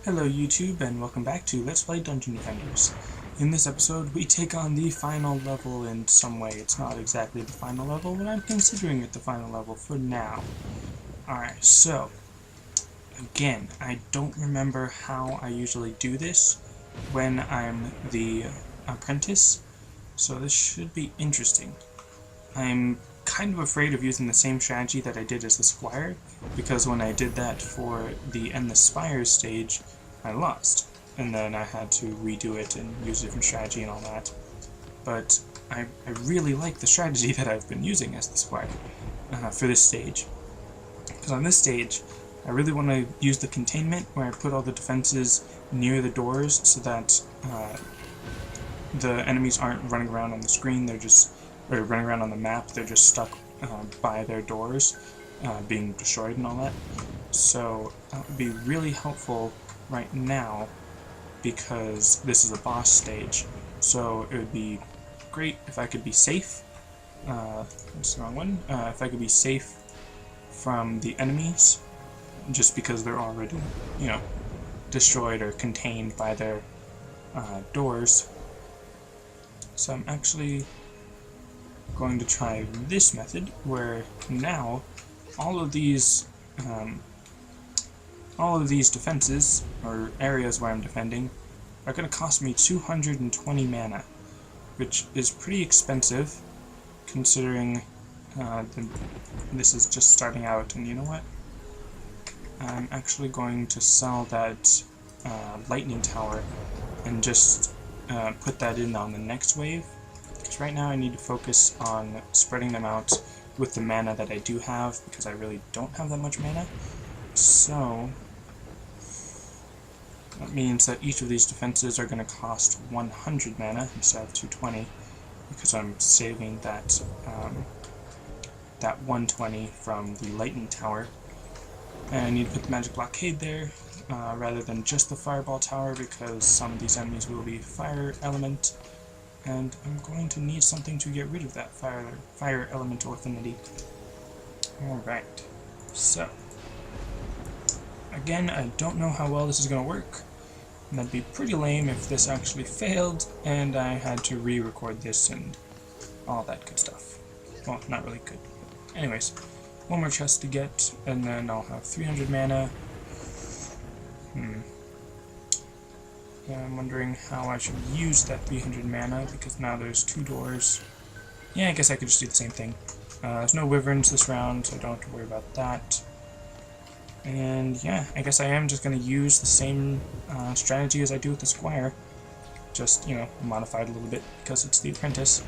Hello YouTube and welcome back to Let's Play Dungeon Defenders. In this episode we take on the final level in some way. It's not exactly the final level, but I'm considering it the final level for now. Alright, so again, I don't remember how I usually do this when I'm the apprentice, so this should be interesting. I'm kind of afraid of using the same strategy that I did as the squire, because when I did that for the End the Spires stage, I lost, and then I had to redo it and use a different strategy and all that. But I really like the strategy that I've been using as the squire for this stage. Because on this stage, I really want to use the containment, where I put all the defenses near the doors so that the enemies aren't running around on the screen, or running around on the map, they're just stuck by their doors, being destroyed and all that. So that would be really helpful right now, because this is a boss stage, so it would be great if I could be safe. That's the wrong one. If I could be safe from the enemies, just because they're already, destroyed or contained by their doors. So I'm actually going to try this method, where now all of these defenses, or areas where I'm defending, are going to cost me 220 mana, which is pretty expensive, considering this is just starting out. And you know what? I'm actually going to sell that lightning tower and just put that in on the next wave, because right now I need to focus on spreading them out with the mana that I do have, because I really don't have that much mana. So that means that each of these defenses are going to cost 100 mana instead of 220, because I'm saving that that 120 from the lightning tower. And I need to put the magic blockade there rather than just the fireball tower, because some of these enemies will be fire element, and I'm going to need something to get rid of that fire elemental affinity. Alright, so again, I don't know how well this is going to work, and that'd be pretty lame if this actually failed and I had to re-record this and all that good stuff. Well, not really good. Anyways, one more chest to get, and then I'll have 300 mana. Yeah, I'm wondering how I should use that 300 mana, because now there's two doors. Yeah, I guess I could just do the same thing. There's no wyverns this round, so I don't have to worry about that. And yeah, I guess I am just going to use the same strategy as I do with the squire, just, modified a little bit because it's the apprentice.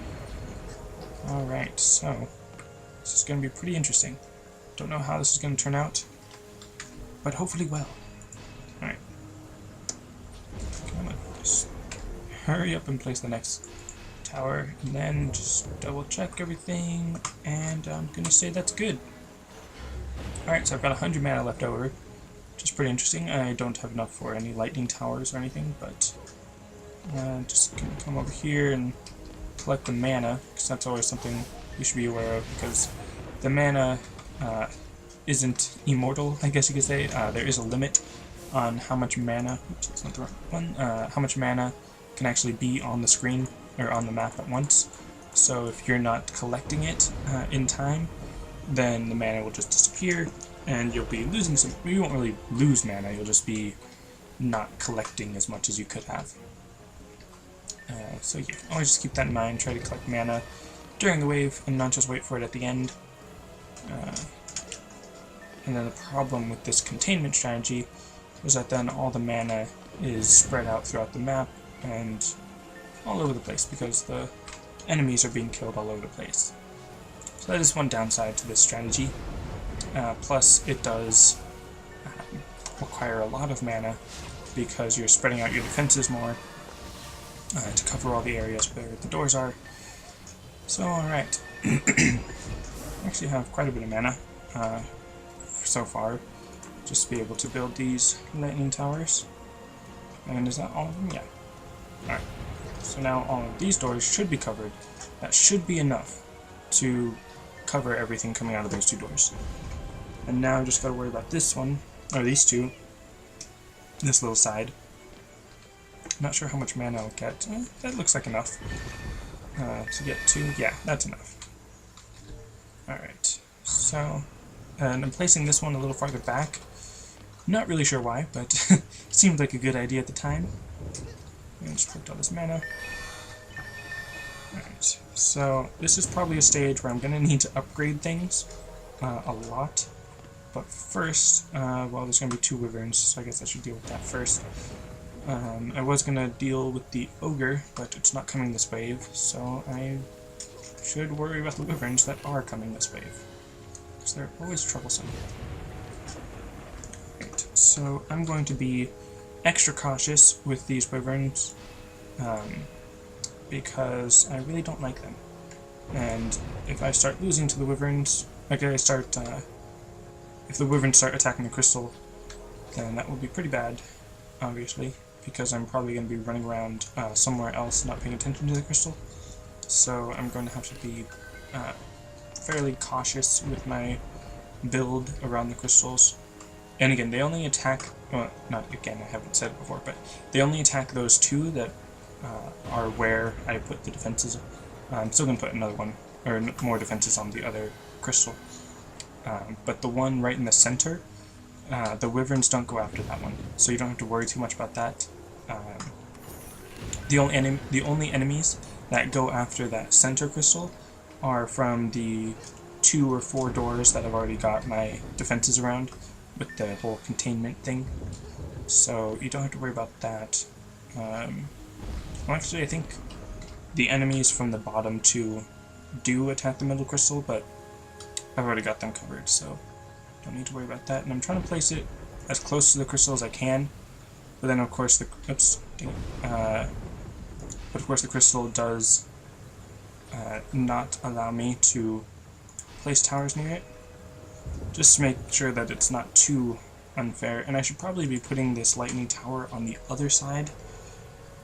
Alright, so this is going to be pretty interesting. Don't know how this is going to turn out, but hopefully well. Alright. Come on, just hurry up and place the next tower, and then just double check everything, and I'm going to say that's good. Alright, so I've got 100 mana left over, which is pretty interesting. I don't have enough for any lightning towers or anything, but just gonna come over here and collect the mana, because that's always something you should be aware of, because the mana isn't immortal, I guess you could say. There is a limit on how much mana, oops, that's not the right one, how much mana can actually be on the screen, or on the map at once. So if you're not collecting it in time, then the mana will just disappear, and you'll be losing some. You won't really lose mana, you'll just be not collecting as much as you could have. So yeah, always just keep that in mind. Try to collect mana during the wave, and not just wait for it at the end. And then the problem with this containment strategy is that then all the mana is spread out throughout the map and all over the place, because the enemies are being killed all over the place. So that is one downside to this strategy. Plus, it does require a lot of mana, because you're spreading out your defenses more to cover all the areas where the doors are. So, alright. I actually have quite a bit of mana so far, just to be able to build these lightning towers. And is that all of them? Yeah. Alright. So now all of these doors should be covered. That should be enough to cover everything coming out of those two doors. And now I just gotta worry about this one, or these two, this little side. Not sure how much mana I'll get. That looks like enough. To get 2, yeah, that's enough. Alright, so, and I'm placing this one a little farther back. Not really sure why, but seemed like a good idea at the time. And just collect all this mana. Alright, so this is probably a stage where I'm going to need to upgrade things a lot. But first, well, there's going to be 2 wyverns, so I guess I should deal with that first. I was going to deal with the ogre, but it's not coming this wave, so I should worry about the wyverns that are coming this wave, because they're always troublesome. Right, so I'm going to be extra cautious with these wyverns, because I really don't like them. And if I start losing to the wyverns, if the wyverns start attacking the crystal, then that will be pretty bad, obviously, because I'm probably going to be running around somewhere else not paying attention to the crystal. So I'm going to have to be fairly cautious with my build around the crystals. And again, they only attack, well, not again, I haven't said it before, but they only attack those 2 that are where I put the defenses. I'm still going to put another one, or more defenses on the other crystal. But the one right in the center, the wyverns don't go after that one, so you don't have to worry too much about that. The only enemies that go after that center crystal are from the 2 or 4 doors that I've already got my defenses around with the whole containment thing. So you don't have to worry about that. Well, actually, I think the enemies from the bottom 2 do attack the middle crystal, but I've already got them covered, so don't need to worry about that. And I'm trying to place it as close to the crystal as I can, but then of course the crystal does not allow me to place towers near it, just to make sure that it's not too unfair. And I should probably be putting this lightning tower on the other side,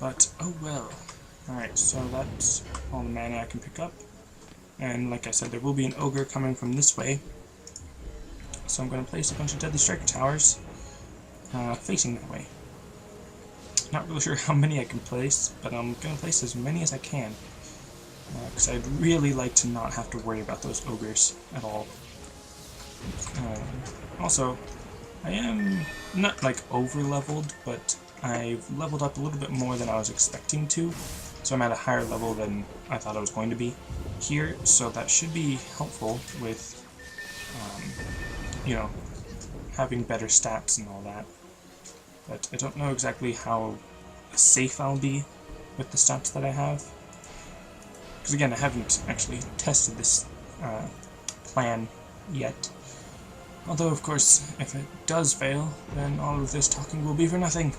but oh well. Alright, so that's all the mana I can pick up. And like I said, there will be an ogre coming from this way. So I'm going to place a bunch of Deadly Striker towers facing that way. Not really sure how many I can place, but I'm going to place as many as I can. Because I'd really like to not have to worry about those ogres at all. Also, I am not like over-leveled, but I've leveled up a little bit more than I was expecting to. So I'm at a higher level than I thought I was going to be here, so that should be helpful with, you know, having better stats and all that. But I don't know exactly how safe I'll be with the stats that I have. Because again, I haven't actually tested this plan yet. Although, of course, if it does fail, then all of this talking will be for nothing.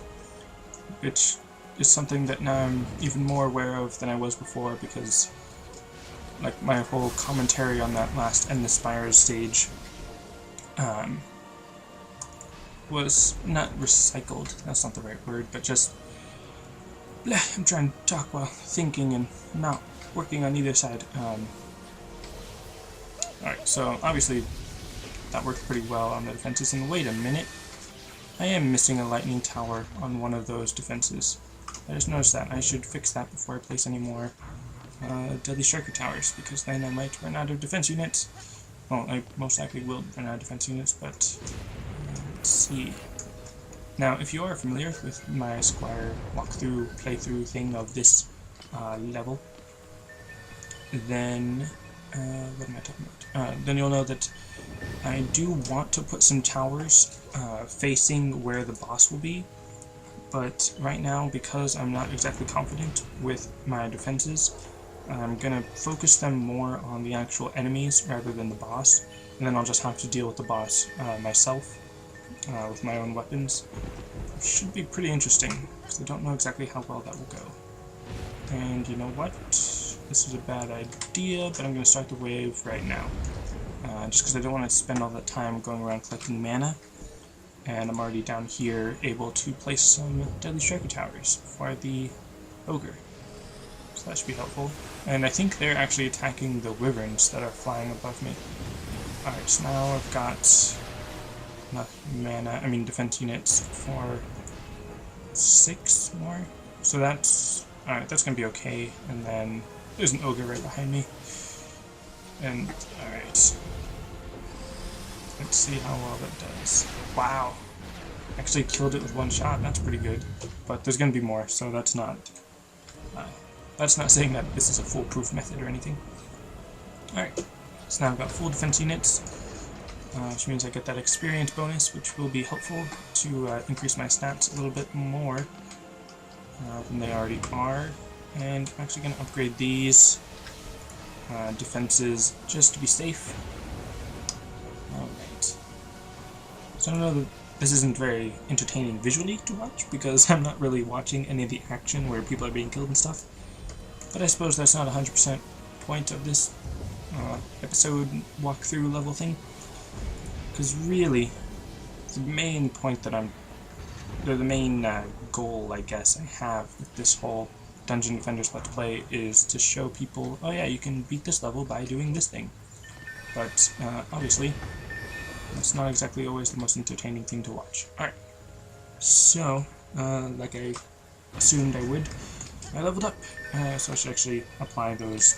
Which is something that now I'm even more aware of than I was before, because like my whole commentary on that last End the Spires stage was not recycled, that's not the right word, but just I'm trying to talk while thinking and not working on either side. Alright, so obviously that worked pretty well on the defenses, and wait a minute, I am missing a lightning tower on one of those defenses. I just noticed that. I should fix that before I place any more Deadly Striker towers, because then I might run out of defense units. Well, I most likely will run out of defense units, but let's see. Now, if you are familiar with my Squire walkthrough, playthrough thing of this level, then what am I talking about? Then you'll know that I do want to put some towers facing where the boss will be, but right now, because I'm not exactly confident with my defenses, I'm going to focus them more on the actual enemies rather than the boss, and then I'll just have to deal with the boss myself with my own weapons. It should be pretty interesting, because I don't know exactly how well that will go. And you know what? This is a bad idea, but I'm going to start the wave right now. Just because I don't want to spend all that time going around collecting mana, and I'm already down here able to place some Deadly Striker towers for the ogre. So that should be helpful. And I think they're actually attacking the wyverns that are flying above me. Alright, so now I've got enough mana, defense units for 6 more. So that's alright, that's gonna be okay. And then there's an ogre right behind me. And alright. Let's see how well that does. Wow. Actually killed it with 1 shot, that's pretty good. But there's gonna be more, so that's not saying that this is a foolproof method or anything. Alright, so now I've got full defense units, which means I get that experience bonus, which will be helpful to increase my stats a little bit more than they already are. And I'm actually going to upgrade these defenses just to be safe. Alright. So I know that this isn't very entertaining visually to watch, because I'm not really watching any of the action where people are being killed and stuff. But I suppose that's not 100% point of this episode walkthrough level thing. Because really, the main point that the main goal, I guess, I have with this whole Dungeon Defenders Let's Play is to show people, oh yeah, you can beat this level by doing this thing. But obviously, it's not exactly always the most entertaining thing to watch. Alright, so, like I assumed I would, I leveled up, so I should actually apply those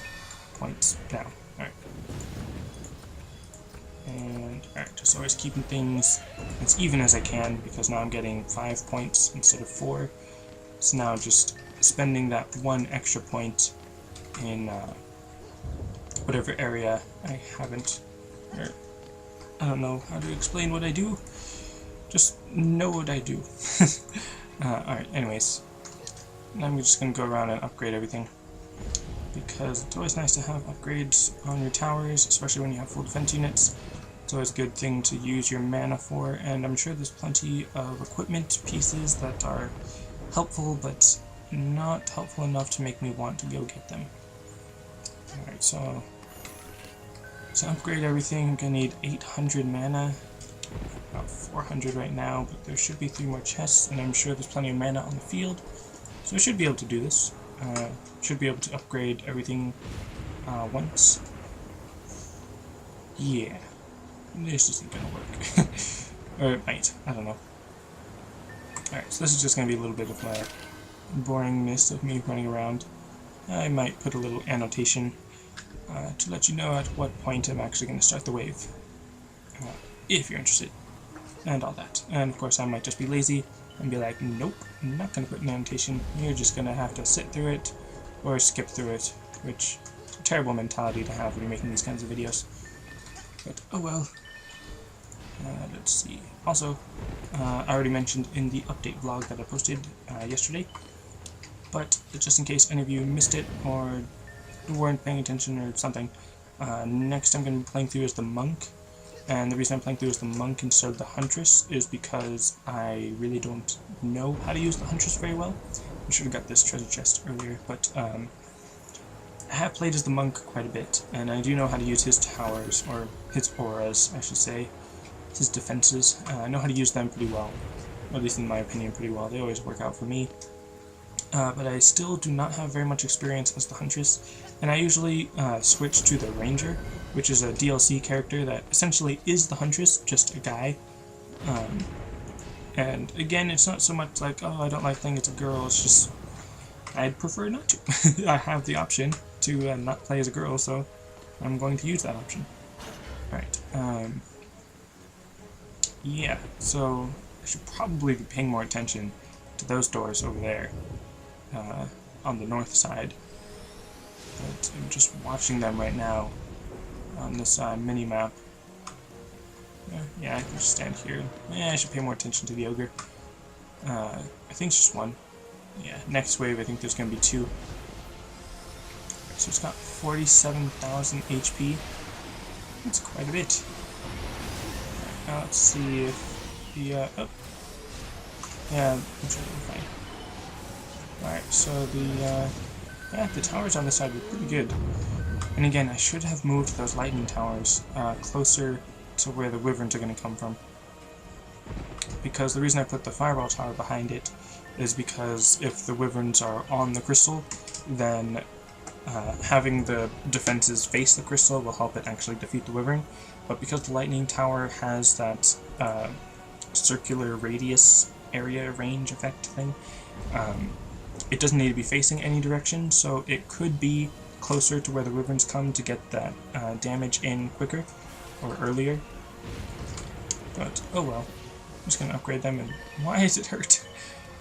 points now. Alright. And, alright, just always keeping things as even as I can, because now I'm getting 5 points instead of 4. So now just spending that 1 extra point in whatever area I haven't, or I don't know how to explain what I do, just know what I do. Alright, anyways, now I'm just going to go around and upgrade everything, because it's always nice to have upgrades on your towers, especially when you have full defense units. It's always a good thing to use your mana for, and I'm sure there's plenty of equipment pieces that are helpful, but not helpful enough to make me want to go get them. Alright, so to upgrade everything, I'm going to need 800 mana, about 400 right now, but there should be 3 more chests, and I'm sure there's plenty of mana on the field, so I should be able to do this. Should be able to upgrade everything once. Yeah, this isn't gonna work. Or it might, I don't know. Alright, so this is just gonna be a little bit of boringness of me running around. I might put a little annotation to let you know at what point I'm actually going to start the wave, if you're interested, and all that. And of course I might just be lazy and be like, nope, I'm not going to put an annotation, you're just going to have to sit through it, or skip through it, which is a terrible mentality to have when you're making these kinds of videos. But oh well. Let's see. Also, I already mentioned in the update vlog that I posted yesterday, but just in case any of you missed it or weren't paying attention or something, next I'm going to be playing through as the monk, and the reason I'm playing through as the monk instead of the huntress is because I really don't know how to use the huntress very well. I should have got this treasure chest earlier, but I have played as the monk quite a bit, and I do know how to use his towers, or his auras, I should say, his defenses. I know how to use them pretty well, or at least in my opinion pretty well. They always work out for me. But I still do not have very much experience as the huntress, and I usually switch to the ranger, which is a DLC character that essentially is the huntress, just a guy. And again, it's not so much like, oh, I don't like playing as a girl, it's just I'd prefer not to. I have the option to not play as a girl, so I'm going to use that option. Alright, yeah, so I should probably be paying more attention to those doors over there, on the north side. But I'm just watching them right now on this mini-map. Yeah, I can just stand here. Yeah, I should pay more attention to the ogre. I think it's just 1. Yeah, next wave I think there's going to be 2. So it's got 47,000 HP. That's quite a bit. Now let's see if the, oh. Yeah, I'm sure we're fine. Alright, so the towers on this side are pretty good. And again, I should have moved those lightning towers closer to where the wyverns are going to come from. Because the reason I put the fireball tower behind it is because if the wyverns are on the crystal, then having the defenses face the crystal will help it actually defeat the wyvern. But because the lightning tower has that circular radius area range effect thing. It doesn't need to be facing any direction, so it could be closer to where the wyverns come to get that damage in quicker or earlier. But oh well, I'm just gonna upgrade them. And why is it hurt?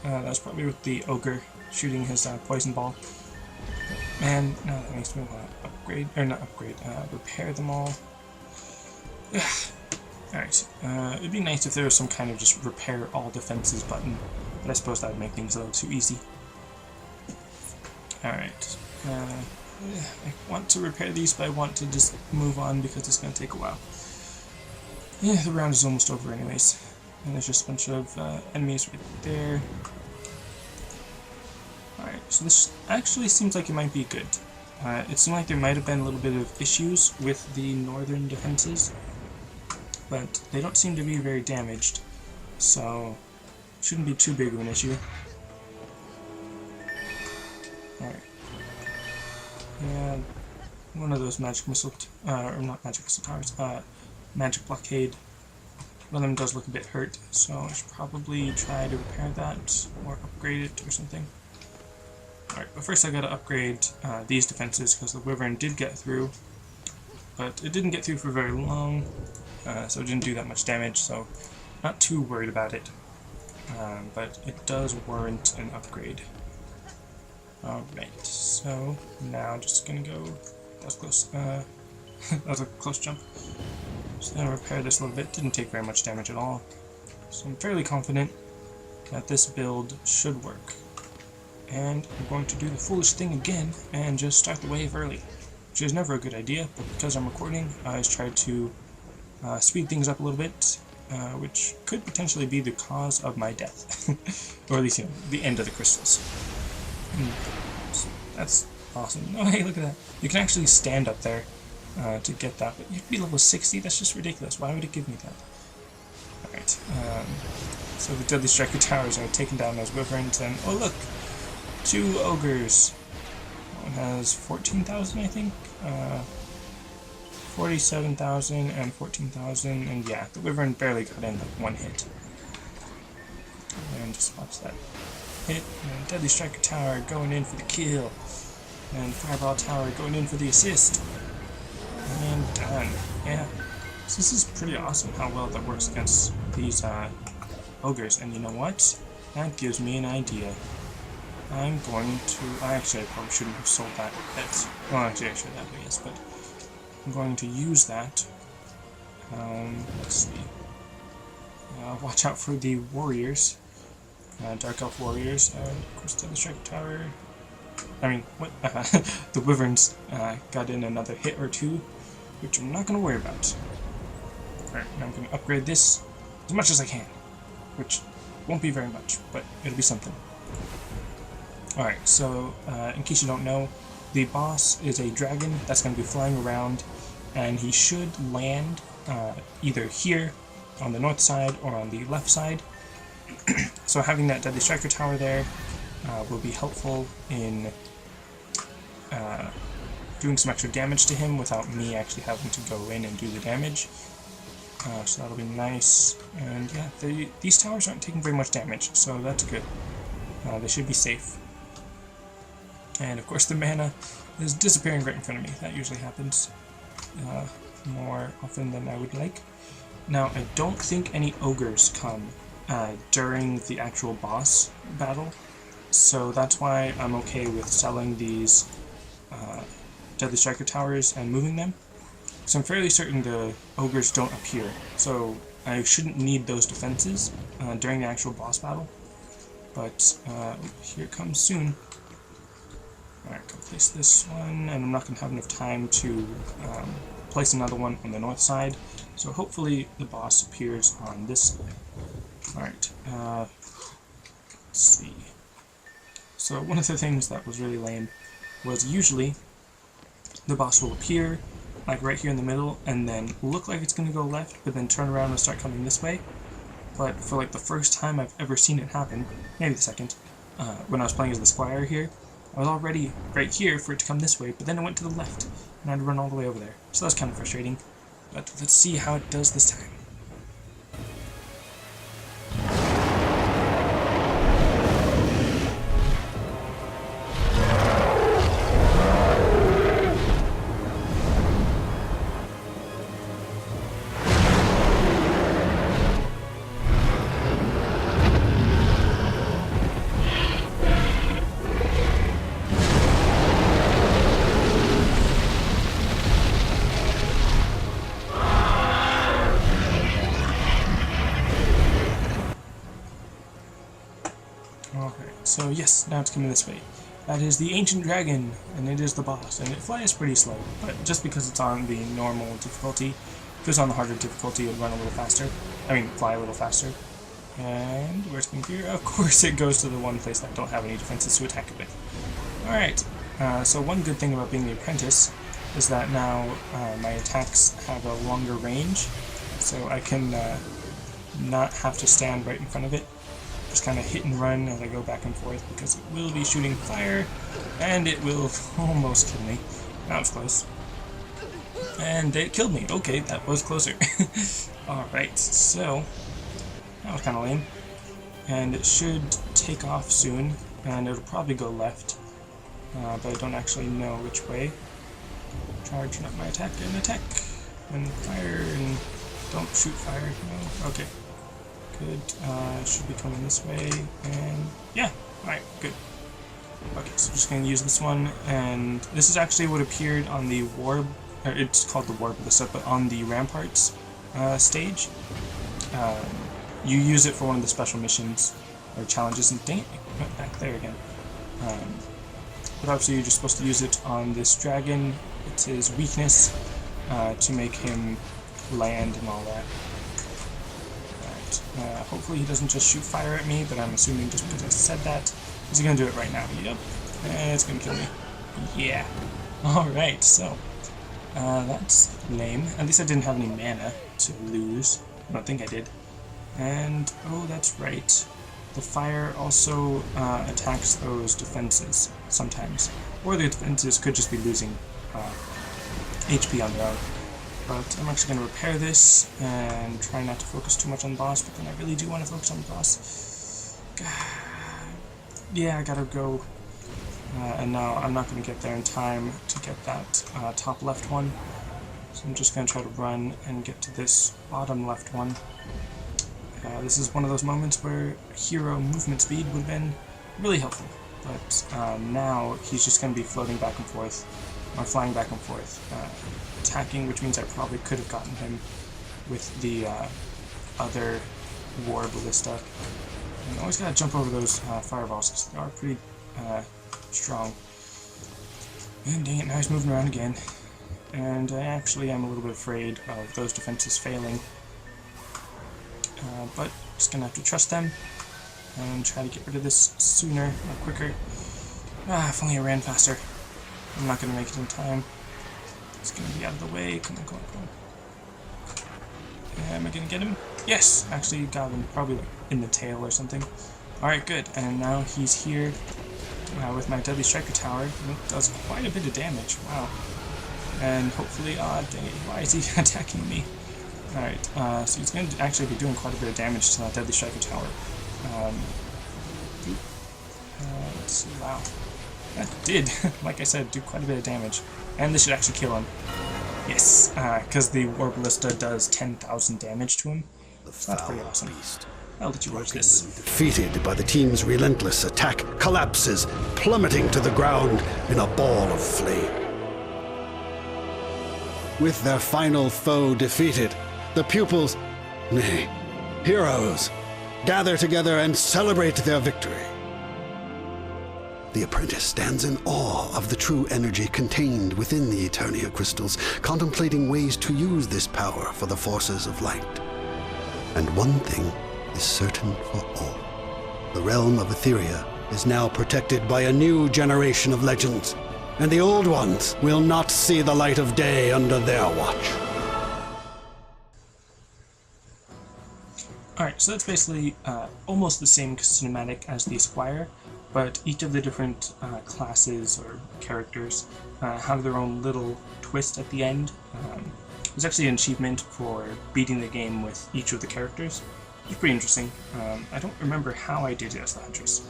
That's probably with the ogre shooting his poison ball. And now that makes me want to upgrade, or not upgrade, repair them all. Alright, it'd be nice if there was some kind of just repair all defenses button, but I suppose that would make things a little too easy. Alright, I want to repair these, but I want to just move on because it's going to take a while. Yeah, the round is almost over anyways. And there's just a bunch of enemies right there. Alright, so this actually seems like it might be good. It seemed like there might have been a little bit of issues with the northern defenses, but they don't seem to be very damaged, so shouldn't be too big of an issue. Alright. Yeah, one of those magic missile, or not magic missile towers, magic blockade. One of them does look a bit hurt, so I should probably try to repair that or upgrade it or something. Alright, but first I gotta upgrade these defenses because the wyvern did get through, but it didn't get through for very long, so it didn't do that much damage, so not too worried about it. But it does warrant an upgrade. Alright, so now just gonna go. That was close. That was a close jump. Just gonna repair this a little bit. Didn't take very much damage at all, so I'm fairly confident that this build should work. And I'm going to do the foolish thing again and just start the wave early, which is never a good idea, but because I'm recording, I always try to speed things up a little bit, which could potentially be the cause of my death, or at least, you know, the end of the crystals. So that's awesome. Oh, hey, look at that. You can actually stand up there to get that, but you have to be level 60? That's just ridiculous. Why would it give me that? Alright, so the Deadly Striker Towers are taking down those wyverns, and oh look! 2 ogres. One has 14,000, I think. 47,000 and 14,000, and yeah, the wyvern barely got in like one hit. And just watch that hit. And Deadly Striker Tower going in for the kill, and Fireball Tower going in for the assist. And done. Yeah. So this is pretty awesome how well that works against these ogres. And you know what? That gives me an idea. I'm going to... Actually, I probably shouldn't have sold that. Well, actually, I should have, I guess, but I'm going to use that. Let's see. Watch out for the warriors. Dark Elf warriors. Of course, the Strike Tower. I mean, what? The wyverns got in another hit or two, which I'm not going to worry about. Alright, now I'm going to upgrade this as much as I can, which won't be very much, but it'll be something. Alright, so in case you don't know, the boss is a dragon that's going to be flying around, and he should land either here on the north side or on the left side. So having that Deadly Striker Tower there will be helpful in doing some extra damage to him without me actually having to go in and do the damage. So that'll be nice. And yeah, these towers aren't taking very much damage, so that's good. They should be safe. And of course the mana is disappearing right in front of me. That usually happens more often than I would like. Now, I don't think any ogres come during the actual boss battle, so that's why I'm okay with selling these Deadly Striker Towers and moving them. So I'm fairly certain the ogres don't appear, so I shouldn't need those defenses during the actual boss battle. But here it comes soon. Alright, go place this one, and I'm not going to have enough time to place another one on the north side, so hopefully the boss appears on this side. Alright, let's see. So one of the things that was really lame was usually the boss will appear like right here in the middle and then look like it's going to go left, but then turn around and start coming this way. But for like the first time I've ever seen it happen, maybe the second, when I was playing as the Squire here, I was already right here for it to come this way, but then it went to the left, and I had to run all the way over there. So that's kind of frustrating, but let's see how it does this time. So yes, now it's coming this way. That is the Ancient Dragon, and it is the boss, and it flies pretty slow, but just because it's on the normal difficulty, if it was on the harder difficulty, it would run a little faster. I mean, fly a little faster. And where's coming here? Of course it goes to the one place that I don't have any defenses to attack it with. Alright, so one good thing about being the Apprentice is that now my attacks have a longer range, so I can not have to stand right in front of it. Just kind of hit and run as I go back and forth, because it will be shooting fire, and it will almost kill me. That was close. And it killed me. Okay, that was closer. Alright, so that was kind of lame. And it should take off soon, and it'll probably go left, but I don't actually know which way. Charging up my attack and attack, and fire, and don't shoot fire. No, okay. Good, should be coming this way, and yeah, alright, good. Okay, so I'm just going to use this one, and this is actually what appeared on the War, it's called the War Ballista, but on the Ramparts stage. You use it for one of the special missions, or challenges, and dang it, it went back there again. But obviously you're just supposed to use it on this dragon. It's his weakness, to make him land and all that. Hopefully he doesn't just shoot fire at me, but I'm assuming just because I said that, he's going to do it right now. Yep, and it's going to kill me. Yeah. Alright, so, that's lame. At least I didn't have any mana to lose. I don't think I did. And, oh, that's right. The fire also attacks those defenses sometimes. Or the defenses could just be losing HP on their own. But I'm actually going to repair this and try not to focus too much on the boss, but then I really do want to focus on the boss. Yeah, I gotta go. And now I'm not going to get there in time to get that top left one. So I'm just going to try to run and get to this bottom left one. This is one of those moments where hero movement speed would have been really helpful. But now he's just going to be floating back and forth, or flying back and forth. Attacking, which means I probably could have gotten him with the other War Ballista. And always gotta jump over those fireballs, because they are pretty strong. And dang it, now he's moving around again. And I actually am a little bit afraid of those defenses failing. But just gonna have to trust them and try to get rid of this sooner or quicker. If only I ran faster. I'm not gonna make it in time. It's gonna be out of the way. Come on, come on, come on. Am I gonna get him? Yes! Actually got him, probably like in the tail or something. Alright, good. And now he's here with my Deadly Striker Tower. It does quite a bit of damage. Wow. And hopefully, dang it, why is he attacking me? Alright, so he's going to actually be doing quite a bit of damage to that Deadly Striker Tower. Let's see, wow. That did, like I said, do quite a bit of damage. And this should actually kill him. Yes, because the War Ballista does 10,000 damage to him. So that's pretty awesome. I'll let you watch this. Defeated by the team's relentless attack, collapses, plummeting to the ground in a ball of flame. With their final foe defeated, the pupils, nay, heroes, gather together and celebrate their victory. The apprentice stands in awe of the true energy contained within the Eternia crystals, contemplating ways to use this power for the forces of light. And one thing is certain for all. The realm of Etheria is now protected by a new generation of legends, and the old ones will not see the light of day under their watch. Alright, so that's basically almost the same cinematic as the Esquire, but each of the different classes or characters have their own little twist at the end. There's actually an achievement for beating the game with each of the characters. It's pretty interesting. I don't remember how I did it as the Huntress.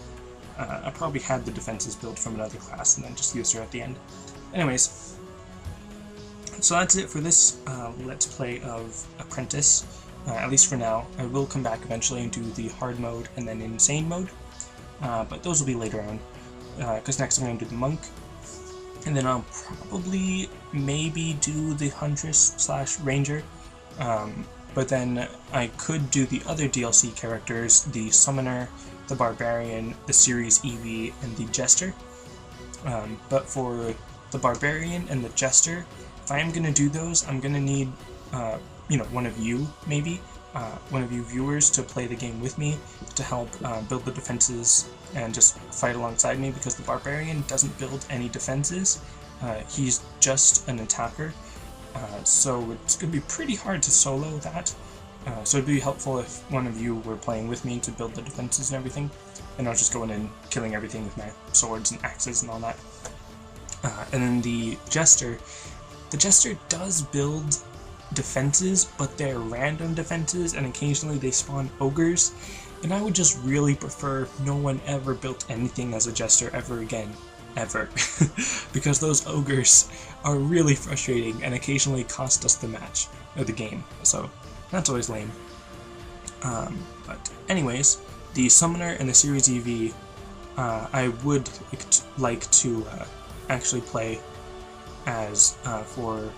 I probably had the defenses built from another class and then just used her at the end. Anyways, so that's it for this Let's Play of Apprentice, at least for now. I will come back eventually and do the hard mode and then insane mode, but those will be later on, because next I'm going to do the monk, and then I'll probably maybe do the Huntress / Ranger, but then I could do the other DLC characters, the Summoner the Barbarian, the Series EV, and the Jester. But for the Barbarian and the Jester, if I am going to do those, I'm going to need, one of you, maybe, one of you viewers to play the game with me to help build the defenses and just fight alongside me, because the Barbarian doesn't build any defenses. He's just an attacker, so it's going to be pretty hard to solo that. So it'd be helpful if one of you were playing with me to build the defenses and everything, and I was just going in and killing everything with my swords and axes and all that. And then the Jester does build defenses, but they're random defenses, and occasionally they spawn ogres, and I would just really prefer no one ever built anything as a Jester ever again. Ever. Because those ogres are really frustrating and occasionally cost us the match, or the game, so that's always lame. But anyways, the Summoner and the Series EV, I would like to actually play as for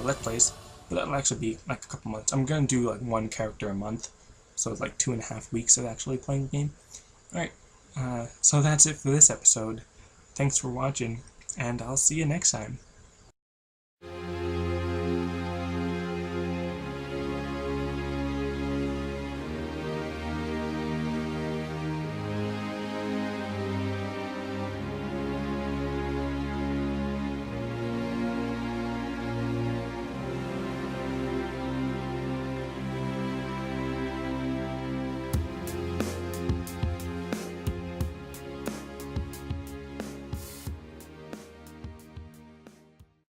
Let's Plays, but that'll actually be like a couple months. I'm going to do like one character a month, so it's like 2.5 weeks of actually playing the game. Alright, so that's it for this episode. Thanks for watching, and I'll see you next time.